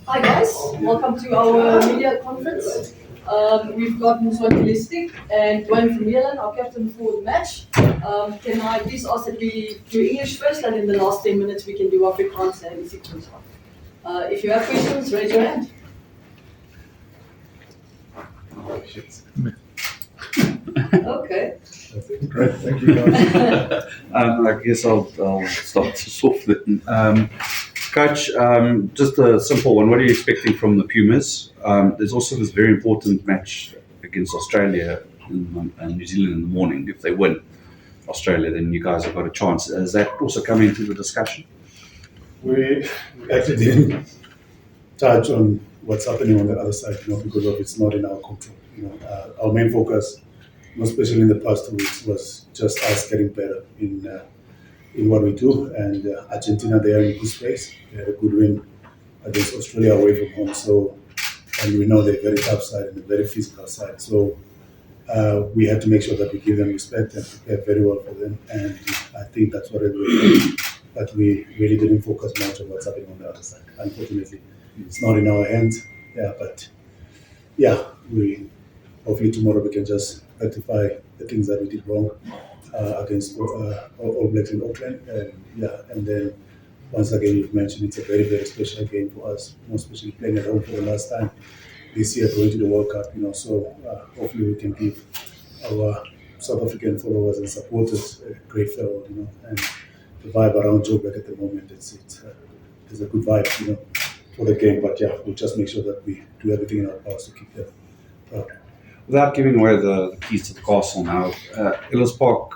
Hi guys, welcome to our media conference. We've got Mzwandile Stick and Duane Vermeulen, our captain for the match. Can I please ask that we do English first, and in the last 10 minutes we can do Afrikaans and Isikhumbuzo. If you have questions, raise your hand. Okay. Great, thank you guys. I guess I'll start this off then. Coach, just a simple one. What are you expecting from the Pumas? There's also this very important match against Australia and New Zealand in the morning. If they win Australia, then you guys have got a chance. Is that also coming into the discussion? We actually didn't touch on what's happening on the other side, because of it's not in our control. Our main focus, especially in the past 2 weeks, was just us getting better in what we do. And Argentina, they are in a good space. They had a good win against Australia away from home. So, and we know they're very tough side and a very physical side. So we had to make sure that we give them respect and prepare very well for them. And I think that's what we did. But we really didn't focus much on what's happening on the other side. Unfortunately, it's not in our hands. We hopefully tomorrow we can just rectify the things that we did wrong against All Blacks in Auckland. And then once again, you've mentioned it's a very, very special game for us, more especially playing at home for the last time this year, going to the World Cup. So hopefully we can give our South African followers and supporters a great farewell. And the vibe around Joburg at the moment, there's a good vibe, for the game. But we'll just make sure that we do everything in our powers to keep them proud. Without giving away the keys to the castle now, Ellis Park,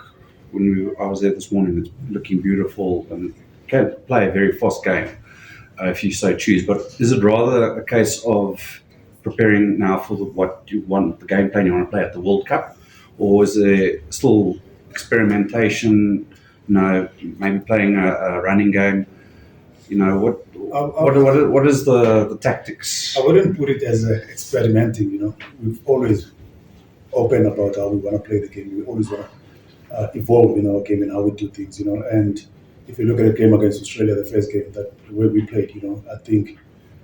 I was there this morning, it's looking beautiful and can play a very fast game if you so choose. But is it rather a case of preparing now for what you want, the game plan you want to play at the World Cup, or is there still experimentation? Maybe playing a running game. What is the tactics? I wouldn't put it as experimenting. We've always open about how we want to play the game. We always want to evolve in our game and how we do things. And if you look at the game against Australia, the first game, the way we played, I think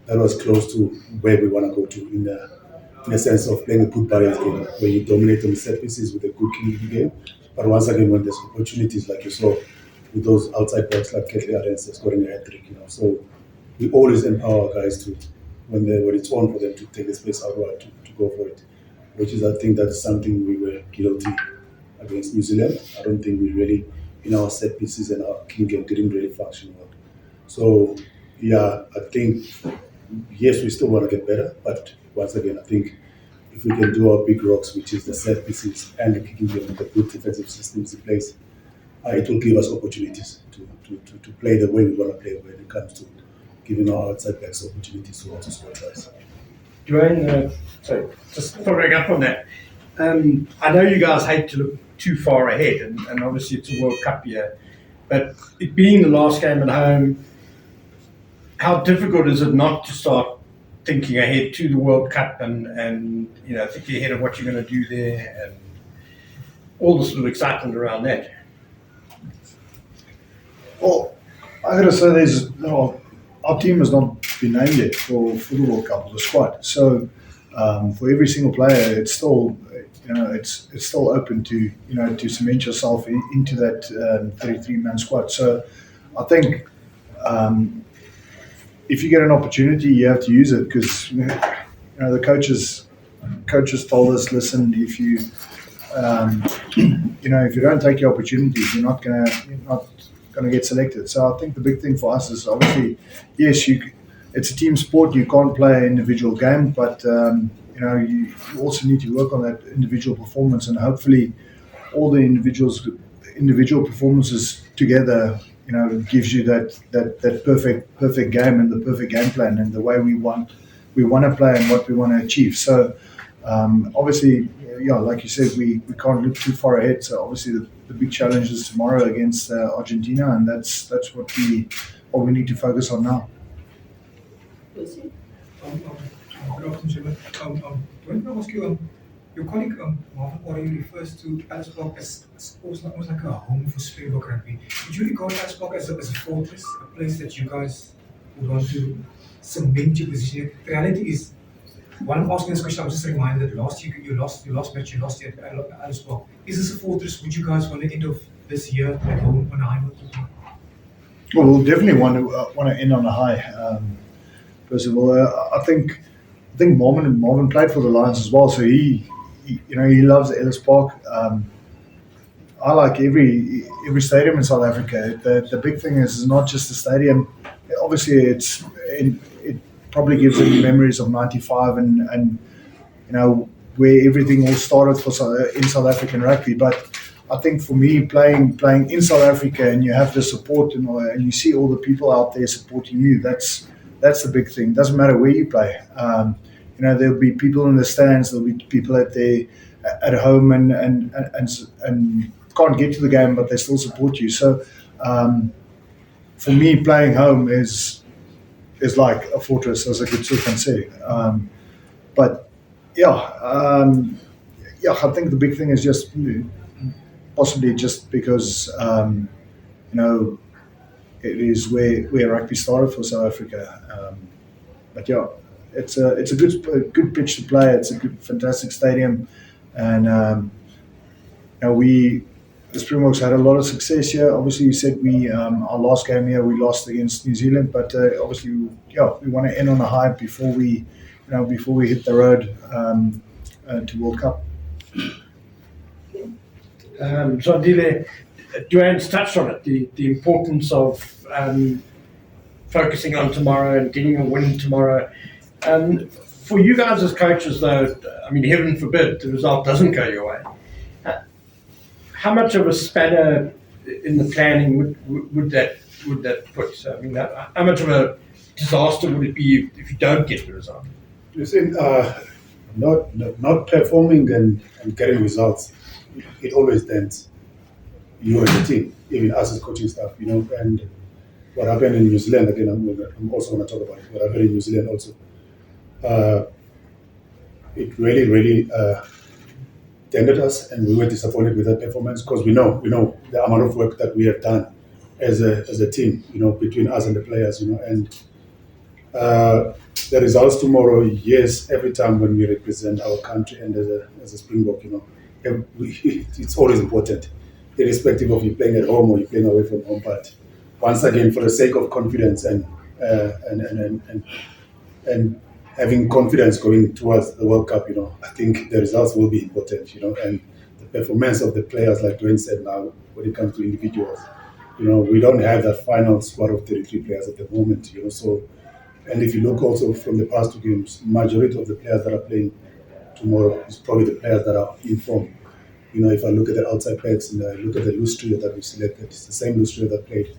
that was close to where we want to go to in the sense of playing a good balance game, where you dominate on the set pieces with a good kicking game. But once again, when there's opportunities like you saw with those outside backs like Ketley Arends scoring a hat-trick, so we always empower our guys to, when it's on for them, to take the space out wide to go for it, which is, I think that's something we were guilty against New Zealand. I don't think we really, in our set pieces and our kicking game, didn't really function well. So, I think, yes, we still want to get better, but once again, I think if we can do our big rocks, which is the set pieces and the kicking game with the good defensive systems in place, it will give us opportunities to play the way we want to play when it comes to giving our outside backs opportunities to also score tries. Duane, just following up on that, I know you guys hate to look too far ahead, and obviously it's a World Cup year, but it being the last game at home, how difficult is it not to start thinking ahead to the World Cup and thinking ahead of what you're going to do there and all the sort of excitement around that? Well, I got to say, our team has not been named yet for the World Cup, the squad. So for every single player, it's still it's still open to to cement yourself into that 33-man squad. So I think if you get an opportunity, you have to use it, because the coaches told us, listen, if you if you don't take your opportunities, you're not going to get selected. So I think the big thing for us is, obviously, yes, it's a team sport. You can't play an individual game, but you also need to work on that individual performance, and hopefully all the individual performances together gives you that perfect game and the perfect game plan and the way we want to play and what we want to achieve. So obviously, like you said, we can't look too far ahead. So obviously the big challenge is tomorrow against Argentina, and that's what we need to focus on now. Lucy? Good afternoon, gentlemen. When I ask you, your colleague Marvin Orey refers to Ellis Park as almost like a home for Springbok rugby. Would you regard Ellis Park as a fortress, a place that you guys would want to cement your position. The reality is, while I'm asking this question, I was just reminded that last year you lost match, you lost it at Ellis Park. Is this a fortress? Would you guys want to end of this year at home on a high note? Well, we'll definitely want to end on a high. First of all, I think Marvin played for the Lions as well, so he loves Ellis Park. I like every stadium in South Africa. The big thing is not just the stadium. Obviously, it probably gives him memories of '95 and where everything all started in South African rugby. But I think for me, playing in South Africa and you have the support and you see all the people out there supporting you, that's the big thing. It doesn't matter where you play. There'll be people in the stands. There'll be people at home and can't get to the game, but they still support you. So for me, playing home is like a fortress, as I could can say. But I think the big thing is just possibly just because it is where rugby started for South Africa. But yeah, it's a good pitch to play. It's a fantastic stadium, and the Springboks had a lot of success here. Obviously, you said our last game here we lost against New Zealand, but obviously, we want to end on a high before we hit the road to World Cup. Mzwandile, Duane's touched on it, the importance of focusing on tomorrow and getting a win tomorrow. For you guys as coaches, though, I mean, heaven forbid the result doesn't go your way. How much of a spanner in the planning would that put? I mean, how much of a disaster would it be if you don't get the result? You see, not performing and getting results, it always dents you and the team, even us as coaching staff, and what happened in New Zealand, again, I'm also going to talk about it, what happened in New Zealand also, it really, really dented us, and we were disappointed with that performance because we know the amount of work that we have done as a team, between us and the players, and the results tomorrow, yes, every time when we represent our country and as a Springbok, it's always important, irrespective of you playing at home or you playing away from home. But once again, for the sake of confidence and having confidence going towards the World Cup, I think the results will be important, and the performance of the players, like Duane said now, when it comes to individuals, we don't have that final squad of 33 players at the moment, so. And if you look also from the past two games, majority of the players that are playing tomorrow is probably the players that are in form. If I look at the outside backs and I look at the loose trio that we selected, it's the same loose trio that played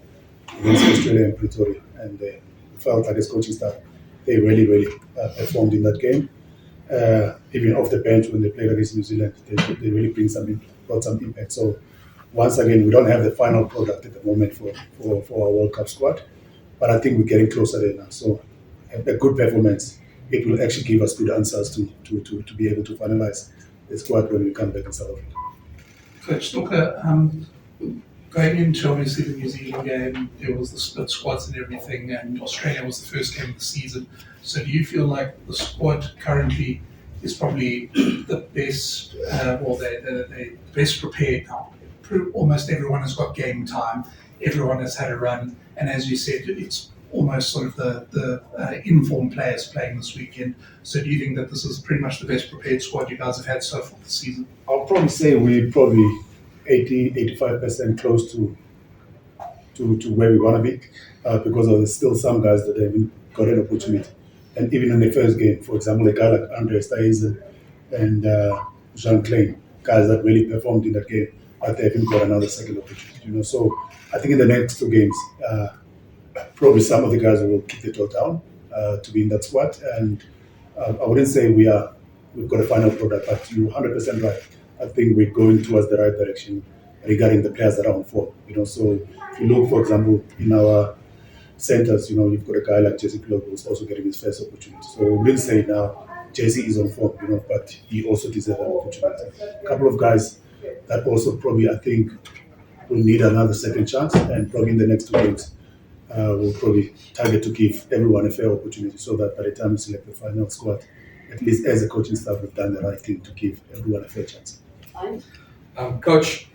against Australia and Pretoria. And they felt like as coaching staff, they really, really performed in that game. Even off the bench when they played against New Zealand, they really brought some impact. So once again, we don't have the final product at the moment for our World Cup squad, but I think we're getting closer there now. So a good performance, it will actually give us good answers to be able to finalize the squad when we come back in South Africa. Coach Stalker, going into obviously the New Zealand game, there was the split squads and everything, and Australia was the first game of the season. So do you feel like the squad currently is probably the best, or the best prepared now? Almost everyone has got game time, everyone has had a run, and as you said, it's almost sort of the informed players playing this weekend. So do you think that this is pretty much the best prepared squad you guys have had so far this season? I'll probably say we're probably 80-85% close to where we want to be, because there's still some guys that haven't got an opportunity. And even in the first game, for example, a guy like Andre Staisen and Jean Klein, guys that really performed in that game, but they haven't got another second opportunity. So I think in the next two games, probably some of the guys will keep the toe down to be in that squad. And I wouldn't say we've got a final product, but you're 100% right. I think we're going towards the right direction regarding the players that are on form. So if you look, for example, in our centers, you've got a guy like Jesse Klopp who's also getting his first opportunity. So we wouldn't say now Jesse is on form, but he also deserves an opportunity. A couple of guys that also probably I think will need another second chance, and probably in the next two games we'll probably target to give everyone a fair opportunity so that by the time we select the final squad, at least as a coaching staff, we've done the right thing to give everyone a fair chance. Coach,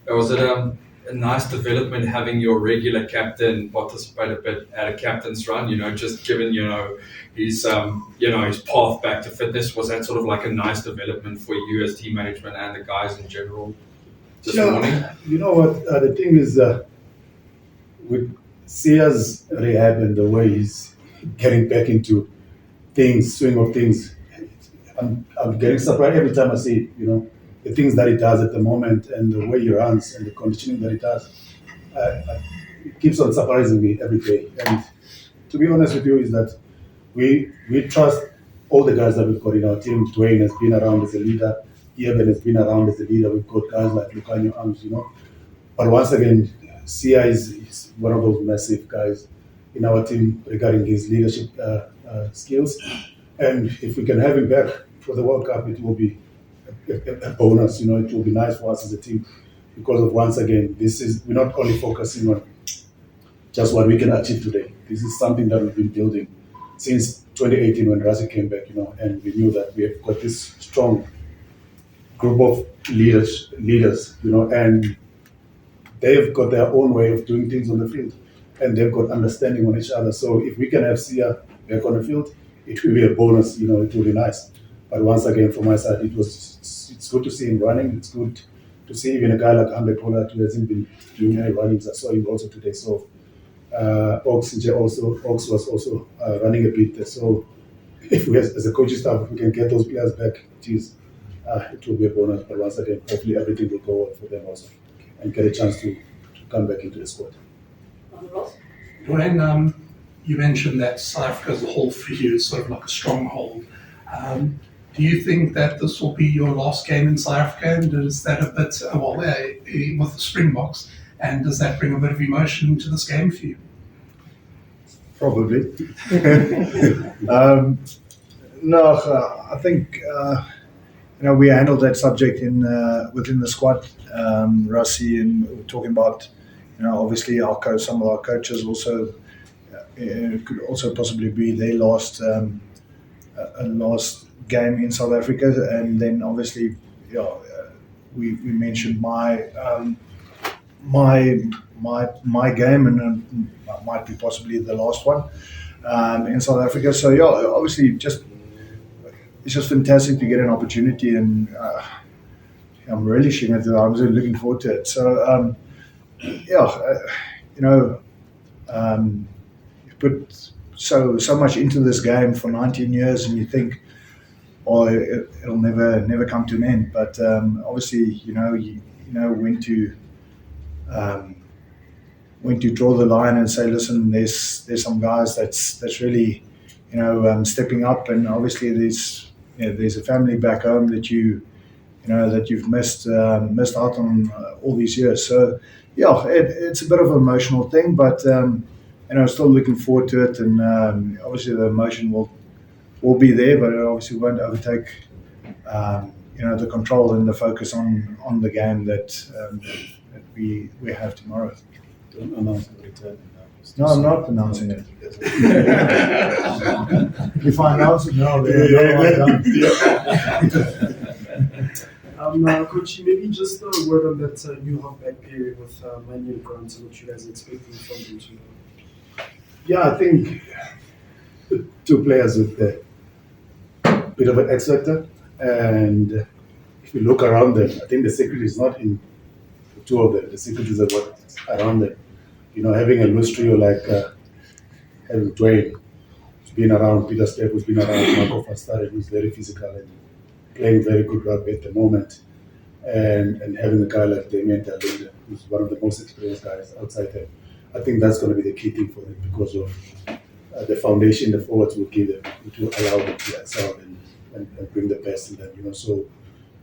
was it a nice development having your regular captain participate a bit at a captain's run? Just given his his path back to fitness, was that sort of like a nice development for you as team management and the guys in general this morning? You know what? The thing is, with Sia's rehab and the way he's getting back into swing of things, I'm getting surprised every time I see it. The things that he does at the moment and the way he runs and the conditioning that he does, it keeps on surprising me every day. And to be honest with you, is that we trust all the guys that we've got in our team. Duane has been around as a leader. Eben has been around as a leader. We've got guys like Lucanio Arms, But once again, Sia is one of those massive guys in our team regarding his leadership skills. And if we can have him back for the World Cup, it will be a bonus. It will be nice for us as a team because of, once again, we're not only focusing on just what we can achieve today. This is something that we've been building since 2018 when Rassie came back, and we knew that we have got this strong group of leaders, and they've got their own way of doing things on the field, and they've got understanding on each other. So if we can have Sia back on the field, it will be a bonus. It will be nice. But once again, from my side, it's good to see him running. It's good to see even a guy like Andre Pollard who hasn't been doing any runnings. I saw him also today. So Ox was also running a bit there. So if we, as a coaching staff, if we can get those players back, it will be a bonus. But once again, hopefully everything will go well for them also and get a chance to come back into the squad. Duane, you mentioned that South Africa as a whole for you is sort of like a stronghold. Do you think that this will be your last game in South Africa? And is that a bit, with the Springboks, and does that bring a bit of emotion to this game for you? Probably. No, I think we handled that subject within the squad. Rassie, and we're talking about obviously our coach. Some of our coaches also could also possibly be their last game in South Africa, and then obviously we mentioned my game, and might be possibly the last one in South Africa. So obviously it's just fantastic to get an opportunity, and I'm relishing it. I'm really looking forward to it. So you put so much into this game for 19 years, and you think, it'll never come to an end. But obviously, you know when to draw the line and say, listen, there's some guys that's really stepping up, and obviously there's a family back home that that you've missed out on all these years. So it's a bit of an emotional thing, but still looking forward to it, and obviously the emotion will be there, but it obviously won't overtake the control and the focus on the game that we have tomorrow. Don't announce the return. No, I'm not announcing it. If I announce it now, Coach, maybe just a word on that new halfback period with Manuel Grant and what you guys are expecting from him too. Yeah, I think the two players with a bit of an X factor, and if you look around them, I think the secret is not in the two of them. The secret is what's around them. Having a loose trio like having Duane, who's been around, Peter Stepp, who's been around, Marco Fastare, who's very physical and playing very good rugby at the moment, and having a guy like Damien Dalinde, who's one of the most experienced guys outside there. I think that's going to be the key thing for them because of the foundation the forwards will give them to allow them to excel and bring the best in them. So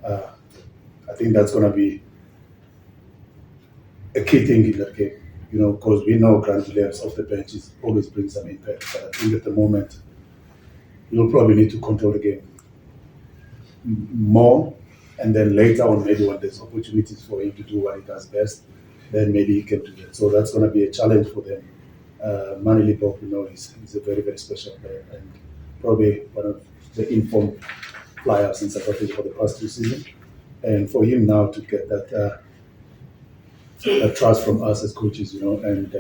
I think that's going to be a key thing in that game. Because we know Grant Williams off the bench always brings some impact. But I think at the moment, you'll probably need to control the game more, and then later on, maybe when there's opportunities for him to do what he does best, then maybe he can do that. So that's going to be a challenge for them Mzwandile Stick, he's a very, very special player and probably one of the informed flyers in South Africa for the past 2 seasons. And for him now to get that trust from us as coaches, and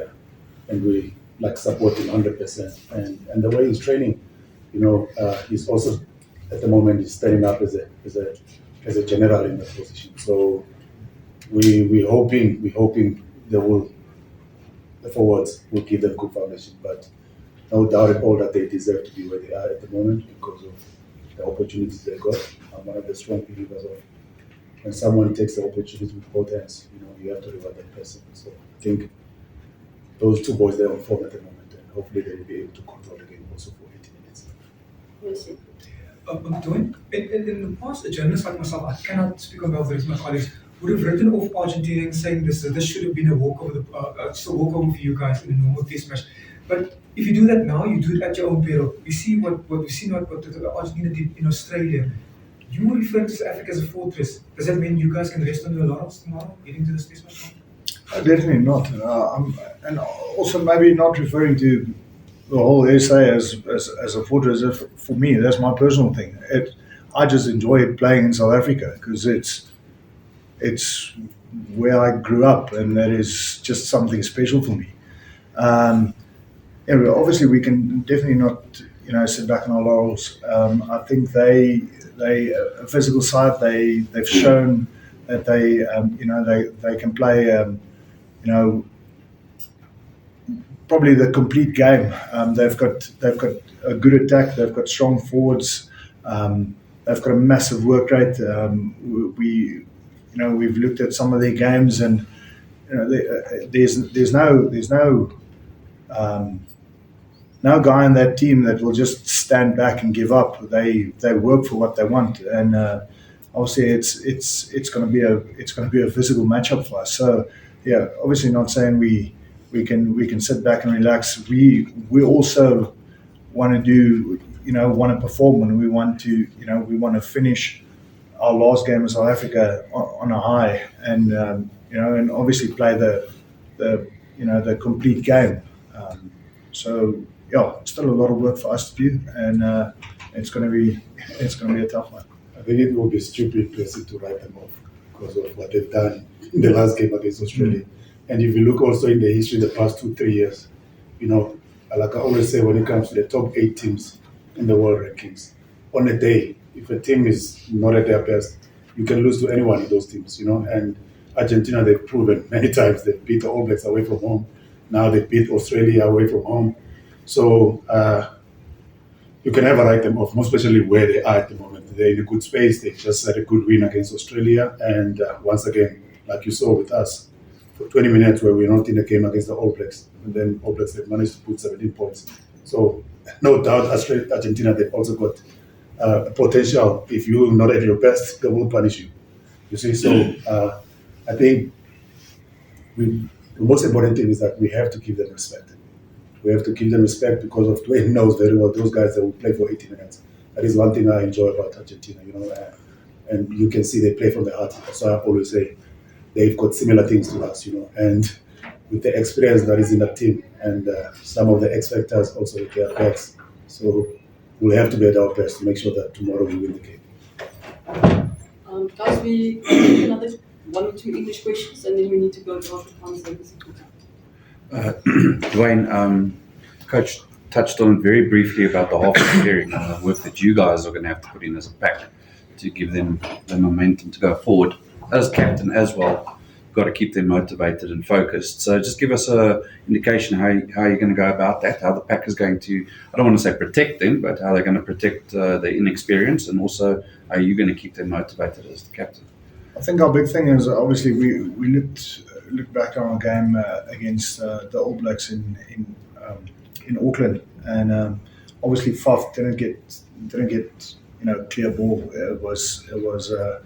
we like support him 100%. And the way he's training, he's also at the moment he's standing up as a general in that position. So we're hoping the forwards will give them good foundation, but no doubt at all that they deserve to be where they are at the moment because of the opportunities they got. I'm one of the strong believers of when someone takes the opportunity with both hands, you have to reward that person. So I think those 2 boys, they're on form at the moment, and hopefully they will be able to control the game also for 80 minutes. Yes. Duane, in the past, a journalist like myself, I cannot speak on behalf of the rest of my colleagues, would have written off Argentina and saying this should have been a walkover, just a walkover for you guys in a normal test match. But if you do that now, you do it at your own peril. We see what Argentina did in Australia. You refer to South Africa as a fortress. Does that mean you guys can rest on your laurels tomorrow, getting to this test match? Definitely not. And also maybe not referring to the whole SA as a fortress. For me, that's my personal thing. I just enjoy playing in South Africa because it's where I grew up, and that is just something special for me. Obviously, we can definitely not sit back on our laurels. I think they a physical side. They've shown that they can play. Probably the complete game. They've got a good attack. They've got strong forwards. They've got a massive work rate. We've looked at some of their games, and there's no guy in that team that will just stand back and give up. They work for what they want, and obviously it's going to be a physical matchup for us. So yeah, obviously not saying we can sit back and relax. We also want to perform, and we want to finish our last game in South Africa on a high, and and obviously play the complete game. So yeah, still a lot of work for us to do, and it's going to be a tough one. I think it will be stupid to write them off because of what they've done in the last game against Australia. And if you look also in the history the past 2-3 years, like I always say, when it comes to the top 8 teams in the world rankings, on a day, if a team is not at their best, you can lose to anyone in those teams, And Argentina, they've proven many times they beat the All Blacks away from home. Now they beat Australia away from home. So you can never write them off, most especially where they are at the moment. They're in a good space. They just had a good win against Australia. And once again, like you saw with us, for 20 minutes where we're not in the game against the All Blacks. And then All Blacks, they've managed to put 17 points. So no doubt Argentina, they've also got potential. If you're not at your best, they will punish you. You see, so I think the most important thing is that we have to give them respect. We have to give them respect because of Duane knows very well those guys that will play for 80 minutes. That is one thing I enjoy about Argentina, and you can see they play from the heart. So I always say they've got similar things to us, and with the experience that is in the team and some of the X factors also with their backs. So we'll have to be at our best to make sure that tomorrow we win the game. Guys, we have another 1 or 2 English questions, and then we need to go to Afrikaans. Duane, Coach touched on very briefly about the half period work that you guys are going to have to put in as a pack to give them the momentum to go forward. As captain as well, you've got to keep them motivated and focused. So just give us an indication how you're going to go about that, how the pack is going to, I don't want to say protect them, but how they're going to protect their inexperience, and also how you're going to keep them motivated as the captain. I think our big thing is obviously we looked back on our game against the All Blacks in Auckland, and obviously Faf didn't get clear ball. It was a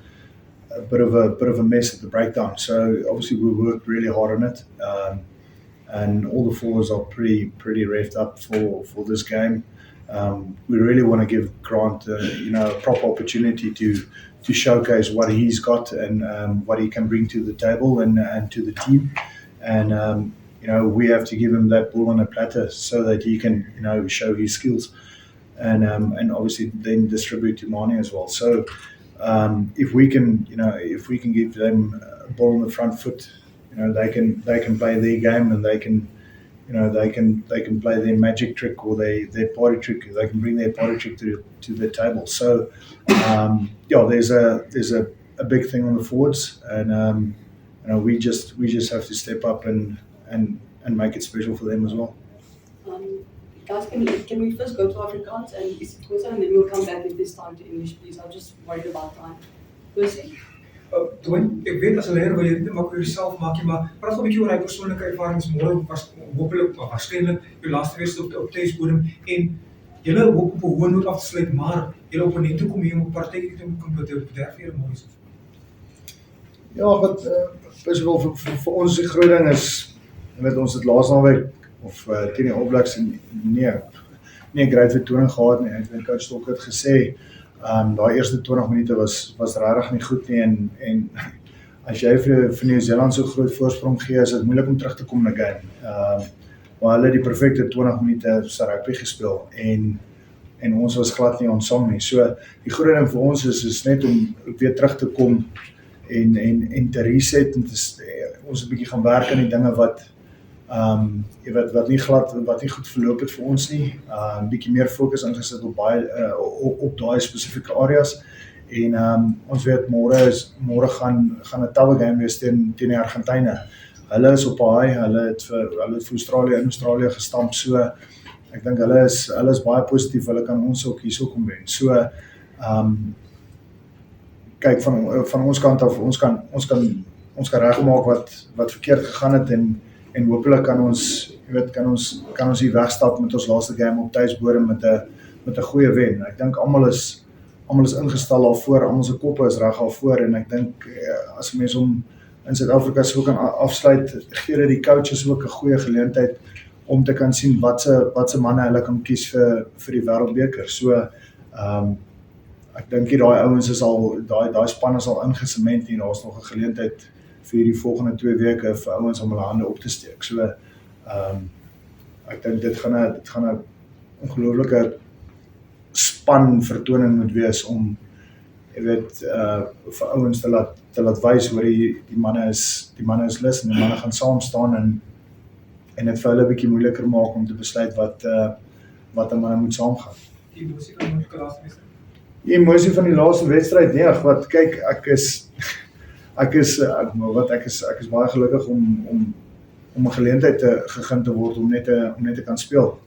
bit of a mess at the breakdown. So obviously we worked really hard on it, and all the forwards are pretty revved up for this game. We really want to give Grant a proper opportunity to showcase what he's got and what he can bring to the table and to the team. And we have to give him that ball on a platter so that he can, show his skills and obviously then distribute to Mane as well. So if we can give them a ball on the front foot, they can play their game and they can play their magic trick or their party trick. They can bring their party trick to the table. So there's a big thing on the forwards, and we just have to step up and make it special for them as well. Guys, can we first go to Afrikaans and then we'll come back if this time to English, please. I'm just worried about time. Percy? Duane, ek weet as 'n leier wil jy dit maak vir jouself maak, maar praat 'n bietjie oor hy persoonlike ervarings môre was hopelik waarskynlik jou laaste wedstryd op tuisbodem en julle hoop op 'n hoë noot af te sluit, maar julle opponente kom hier om 'n partytjie te kan bederf hier in Mooi. Ja, wat wel vir ons die groot ding is, ons het laas naweek of teen die All Blacks nie 'n great vertoning gehad nie. Ek dink coach Stok het gesê daai eerste 20 minute was regtig nie goed nie en as jy vir Nieu-Seeland so groot voorsprong gee, is dit moeilik om terug te kom in 'n game. Maar hulle het die perfekte 20 minute se rugby gespeel en ons was glad nie ontsang nie. So die groot ding vir ons is net om weer terug te kom en te reset en ons 'n bietjie gaan werk aan die dinge wat wat nie goed verloop het vir ons nie. 'n Bietjie meer fokus ingesit op daai spesifieke areas en ons weet môre gaan 'n tawe game wees teen die Argentina. Hulle is op high, hulle het vir Australië gestamp, so ek dink hulle is baie positief, hulle kan ons ook hierso kom wen. So kyk van ons kant af, ons kan regmaak wat verkeerd gegaan het en hopelik kan ons hier wegstap met ons laaste game op tuisbodem met 'n goeie wen. Ek dink almal is ingestel daarvoor, almal se koppe is reg daarvoor en ek dink as mense hom in Suid-Afrika so kan afsluit, gee dit die coaches ook 'n goeie geleentheid om te kan sien wat se manne hulle kan kies vir die Wêreldbeker. So ek dink daai ouens is al daai span is al ingesement en daar's nog 'n geleentheid vir die volgende 2 weke vir ouens om hulle hande op te steek. So ek dink dit gaan 'n ongelooflike span vertoning moet wees om vir ouens te laat wys hoe die manne is lus en die manne gaan saam staan en dit vir hulle 'n bietjie moeiliker maak om te besluit wat 'n manne moet saamgaan. Die emosie van die laaste wedstryd. Die emosie van die laaste wedstryd, nee, wat kyk ek is baie gelukkig om 'n geleentheid gegee te word om net te kan speel.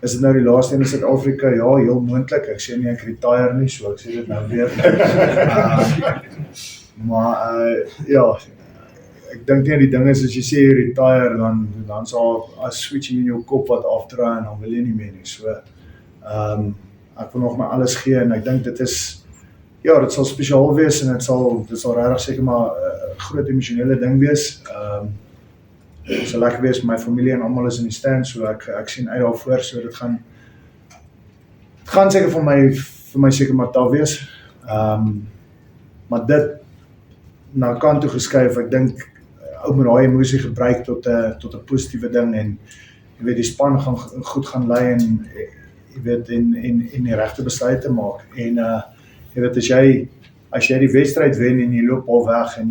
Is dit nou die laaste een in Suid-Afrika? Ja, heel moontlik. Ek sê nie ek retire nie, so ek sê dit nou weer. Ek dink nie die ding is as jy sê jy retire dan sal 'n switching in jou kop wat afdraai en dan wil jy nie meer nie. So ek wil nog maar alles gee en ek dink dit sal spesiaal wees en dit sal regtig seker maar 'n groot emosionele ding wees. Dit sal lekker wees, my familie en almal is in die stand, so ek sien uit daarvoor, so dit gaan seker vir my seker maar taaf wees. Maar dit na kant toe geskuif, ek dink ou met daai emosie gebruik tot 'n positiewe ding en jy weet die span gaan goed gaan lei en jy weet en die regte besluite maak en jy weet as jy die wedstryd wen en jy loop al weg en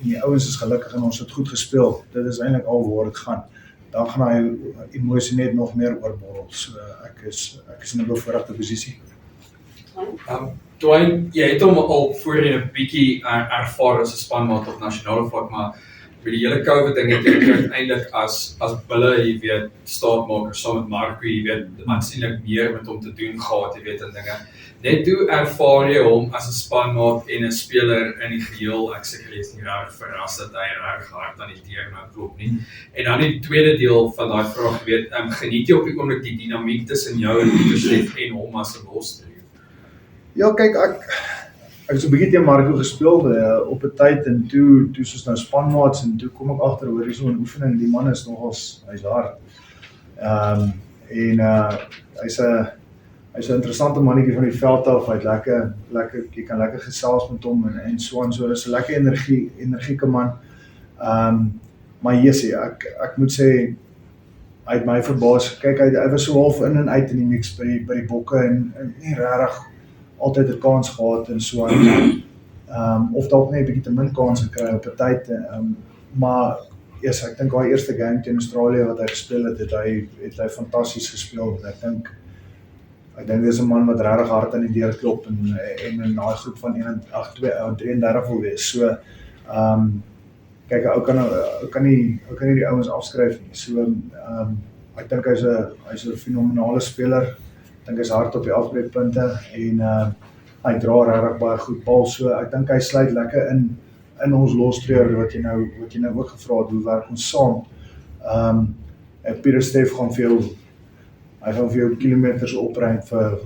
die ouens is gelukkig en ons het goed gespeel, dit is eintlik al waar dit gaan, dan gaan hy emosie net nog meer oorborrel, so ek is in 'n bevoordeelde posisie. Duane, jy het hom al voorheen 'n bietjie ervaar as 'n spanmaat op nasionale vlak, maar met die hele COVID ding het jy uiteindelik as bulle, jy weet, staatmaker saam met Marco, jy weet, aansienlik meer met hom te doen gehad, jy weet, en dinge. Net hoe ervaar jy hom as 'n spanmaat en 'n speler in die geheel? Ek seker jy is nie reg verras dat hy reg hard aan die deur nou klop nie. En dan die tweede deel van daai vraag, jy weet, geniet jy op die oomblik die dinamiek tussen jou en Pieterslef en hom as 'n losstreep? Ja, kyk, ek het so 'n bietjie teen Marco gespeel op 'n tyd en toe soos nou spanmaats en toe kom ek agter hoor hier so 'n oefening, die man is nogals, hy's hard. Hy's 'n interessante mannetjie van die veld af, hy't lekker, jy kan lekker gesels met hom en so, dis 'n lekker energieke man. Maar Jessie, ek moet sê, hy het my verbaas. Kyk, hy was so half in en uit in die mix by die bokke en nie regtig altyd 'n kans gehad en so aan. Of dalk net 'n bietjie te min kans gekry op 'n tyd. Maar yes, ek dink daai eerste game teen Australië wat hy gespeel het, het hy fantasties gespeel. Ek dink dis 'n man wat regtig hard aan die deur klop en in daai groep van 33 wil wees. So kyk, ou kan nie die ouens afskryf nie. So ek dink hy's 'n fenominale speler. Ek dink hy's hard op die afbreekpunte en hy dra regtig baie goed bal. So ek dink hy sluit lekker in ons lostreur wat jy nou ook gevra het, hoe werk ons saam. Pieter Steff gaan vir jou kilometers opry vir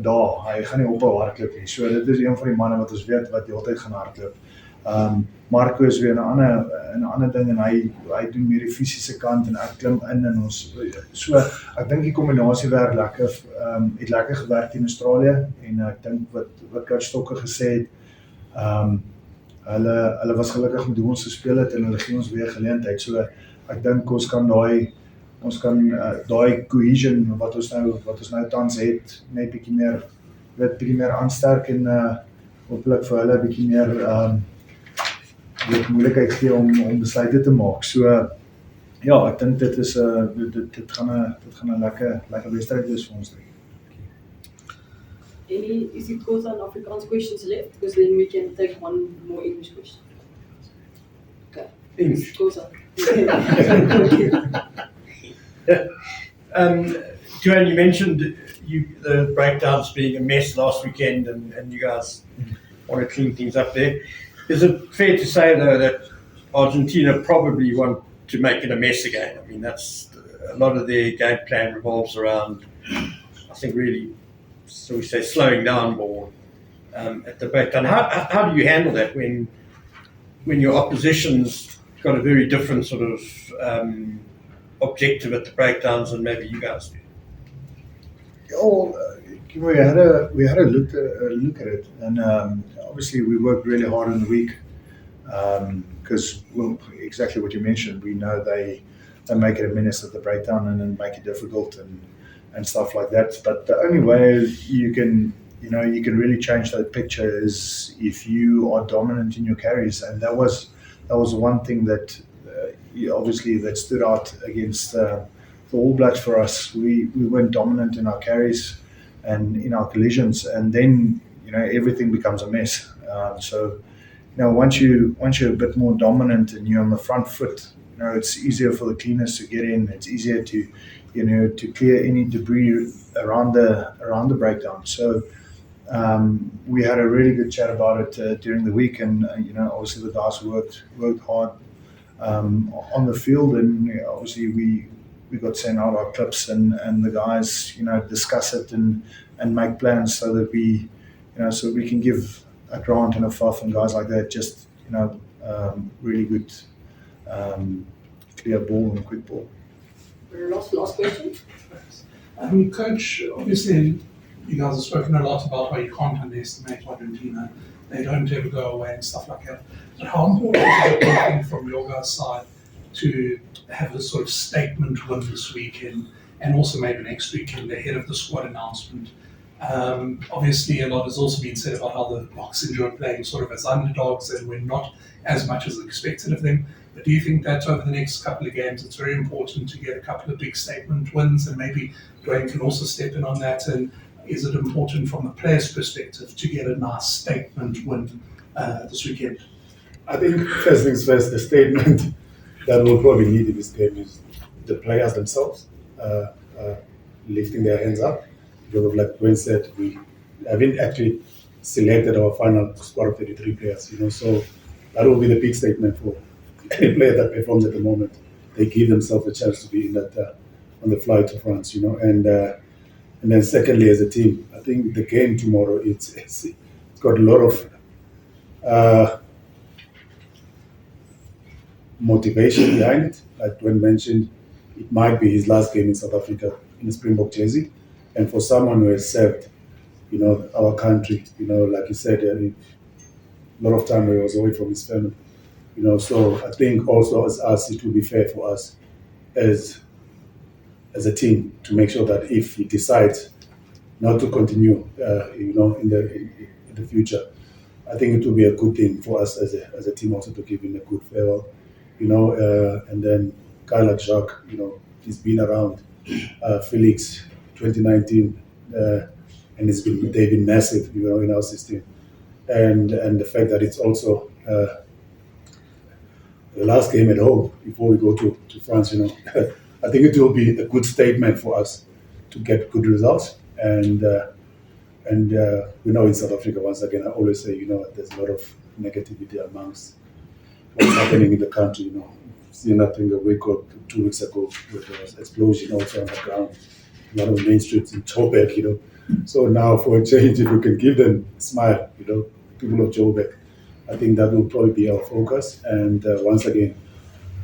dae. Hy gaan nie ophou hardloop nie. So dit is een van die manne wat ons weet wat die hele tyd gaan hardloop. Marco is weer 'n ander ding en hy doen meer die fisiese kant en ek klim in en ons. So ek dink die kombinasie werk lekker. Het lekker gewerk in Australië en ek dink wat Coach Stokke gesê het, hulle was gelukkig met hoe ons gespeel het en hulle gee ons weer geleentheid. So ek dink ons kan daai cohesion wat ons nou tans het net bietjie meer aansterk en hopelik vir hulle bietjie meer moeilikheid gee om besluite te maak. So ja, ek dink dit gaan 'n lekker wedstryd wees vir ons. Any easy Xhosa and Afrikaans questions left? Because then we can take one more English question. Okay. English. Xhosa. Duane, you mentioned the breakdowns being a mess last weekend and you guys want to clean things up there. Is it fair to say, though, that Argentina probably want to make it a mess again? I mean, that's a lot of their game plan revolves around, I think, really, so we say, slowing down more at the breakdown. How do you handle that when your opposition's got a very different sort of objective at the breakdowns than maybe you guys do? We had a look at it, and obviously we worked really hard in the week because, well, exactly what you mentioned. We know they make it a menace at the breakdown and then make it difficult and stuff like that. But the only way you can really change that picture is if you are dominant in your carries, and that was one thing that obviously that stood out against the All Blacks for us. We weren't dominant in our carries and in our collisions, and then everything becomes a mess. So once you're a bit more dominant and you're on the front foot, it's easier for the cleaners to get in. It's easier to to clear any debris around the breakdown. So we had a really good chat about it during the week, and obviously the guys worked hard on the field, and obviously we got sent out our clips, and the guys discuss it and make plans so that we can give a Grant and a Fuff and guys like that just really good clear ball and quick ball. Last question. Coach, obviously you guys have spoken a lot about how you can't underestimate Argentina. They don't ever go away and stuff like that. But how important is it working from your guys' side to have a sort of statement win this weekend and also maybe next weekend ahead of the squad announcement? Obviously, a lot has also been said about how the Boks enjoy playing sort of as underdogs and we're not as much as expected of them. But do you think that over the next couple of games, it's very important to get a couple of big statement wins, and maybe Duane can also step in on that? And is it important from the players' perspective to get a nice statement win this weekend? I think first things first, the statement that we'll probably need in this game is the players themselves lifting their hands up. Because like Duane said, we haven't actually selected our final squad of 33 players, so that will be the big statement for any player that performs at the moment. They give themselves a chance to be in that on the flight to France, and then secondly, as a team, I think the game tomorrow it's got a lot of motivation behind it. Like Duane mentioned, it might be his last game in South Africa in a Springbok jersey, and for someone who has served, our country, like you said, a lot of time he was away from his family. You know, so I think also as us, it will be fair for us as a team to make sure that if he decides not to continue, you know, in the future, I think it will be a good thing for us as a team also to give him a good farewell, you know, and then guy like Jacques, you know, he's been around, Felix, 2019, and they've been massive, you know, in our system, and the fact that it's also the last game at home before we go to France, you know, I think it will be a good statement for us to get good results. And we know in South Africa, once again, I always say, you know, there's a lot of negativity amongst what's happening in the country. You know, seeing I think a week or 2 weeks ago with the explosion also on the ground, a lot of main streets in Joburg, you know. So now for a change, if we can give them a smile, you know, people of Joburg, I think that will probably be our focus. And once again,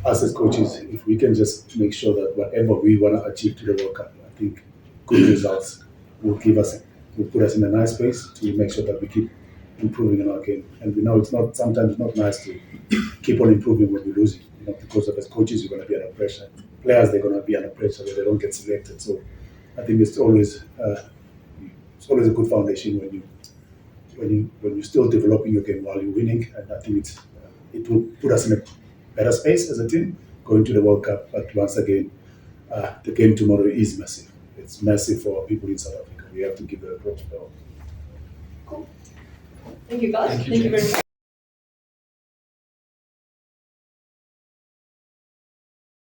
us as coaches, if we can just make sure that whatever we want to achieve to the World Cup, I think good results will put us in a nice place to make sure that we keep improving in our game. And we know it's sometimes not nice to keep on improving when we're losing, you know, because as coaches you're going to be under pressure. Players, they're going to be under pressure where they don't get selected. So I think it's always a good foundation when you're still developing your game while you're winning. And I think it will put us in a better space as a team going to the World Cup. But once again, the game tomorrow is massive. It's massive for people in South Africa. We have to give it a proper. Cool. Thank you, guys. Thank you, Thank you James. very much.